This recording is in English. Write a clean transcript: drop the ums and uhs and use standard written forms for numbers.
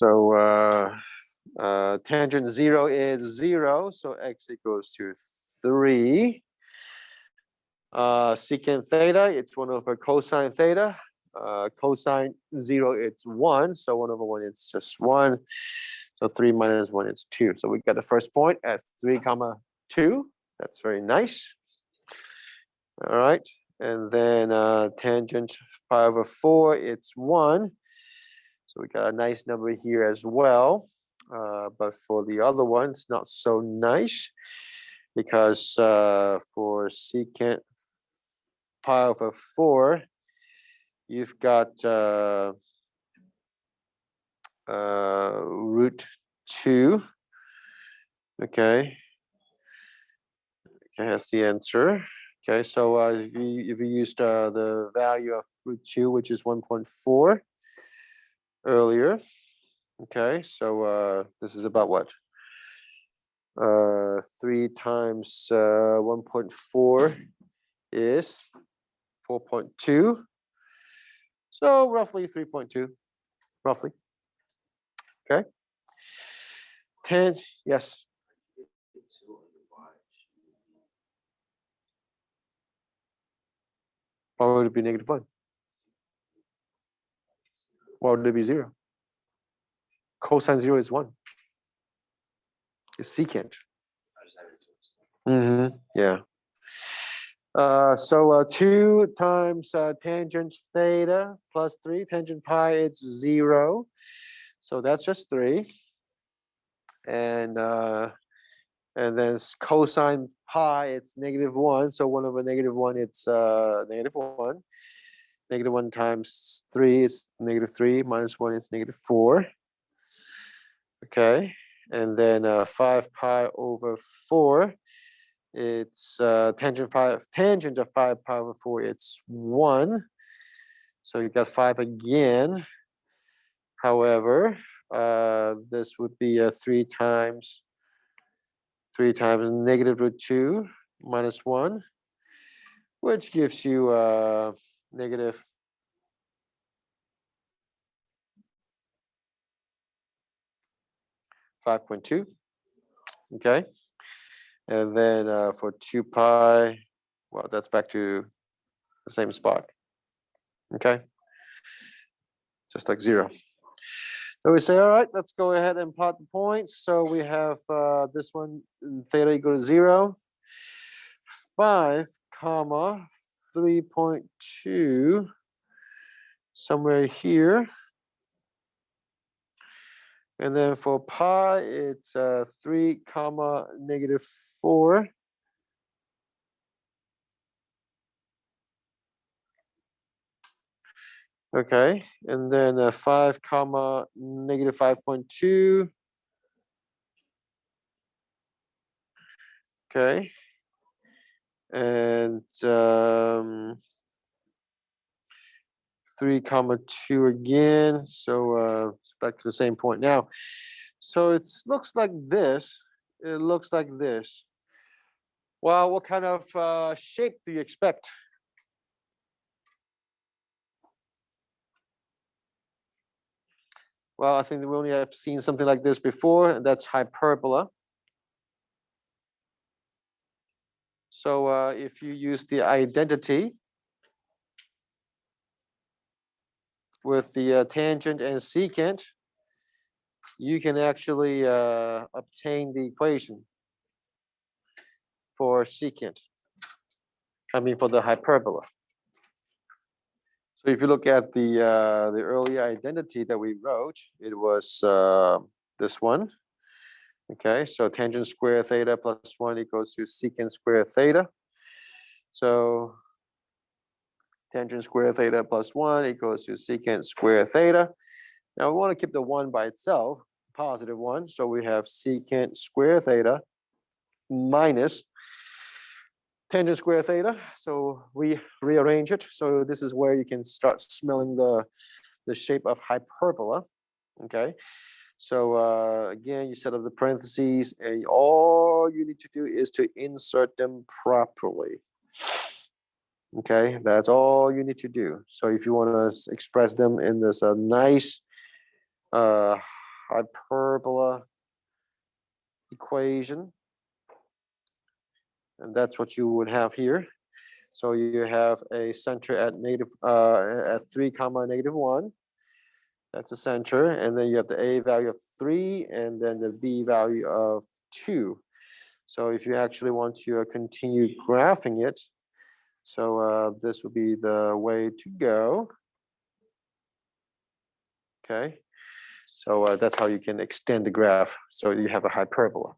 So tangent 0 is 0, so x equals to 3. Secant theta, it's 1 over cosine theta. Cosine 0, it's 1, so 1 over 1, it's just 1. So 3 minus 1 is 2. So we got the first point at 3 comma 2. That's very nice. All right, and then tangent pi over 4, it's 1. So we got a nice number here as well. But for the other ones, not so nice, because for secant pi over 4, you've got root 2. Okay, that's the answer. Okay, so if you used the value of root 2, which is 1.4 earlier. Okay, so this is about what? 3 times 1.4 is 4.2. So roughly 3.2, roughly. Okay. 10, yes. Why would it be -1? Why would it be 0? Cosine 0 is 1. It's secant. Yeah. So 2 times tangent theta plus 3, tangent pi, it's 0. So that's just 3. And then cosine pi, it's -1. So 1 over -1, it's -1. -1 times 3 is -3, minus 1 is -4. Okay, and then 5 pi over 4, it's tangent of 5 pi over 4, it's 1. So you got 5 again. However, this would be 3 times -√2 minus 1, which gives you negative 5.2. Okay, and then for 2 pi, well, that's back to the same spot. Okay, just like 0. So we say, all right, let's go ahead and plot the points. So we have this one, theta equal to 0, 5 comma 3.2, somewhere here. And then for pi, it's 3 comma -4. Okay, and then 5 comma -5.2. Okay, and 3 comma 2 again. So it's back to the same point now. So it looks like this. It looks like this. Well, what kind of shape do you expect? Well, I think we only have seen something like this before, and that's hyperbola. So if you use the identity with the tangent and secant, you can actually obtain the equation for secant. I mean, for the hyperbola. So if you look at the earlier identity that we wrote, it was this one. Okay, so tangent square theta plus 1 equals to secant square theta. So tangent square theta plus 1 equals to secant square theta. Now we want to keep the 1 by itself, positive 1. So we have secant square theta minus tangent square theta. So we rearrange it. So this is where you can start smelling the shape of hyperbola. Okay. So again, you set up the parentheses, and all you need to do is to insert them properly. Okay, that's all you need to do. So if you want to express them in this nice hyperbola equation. And that's what you would have here. So you have a center at at 3 comma -1. That's the center. And then you have the A value of 3 and then the B value of 2. So if you actually want to continue graphing it, so this would be the way to go. Okay. So that's how you can extend the graph. So you have a hyperbola.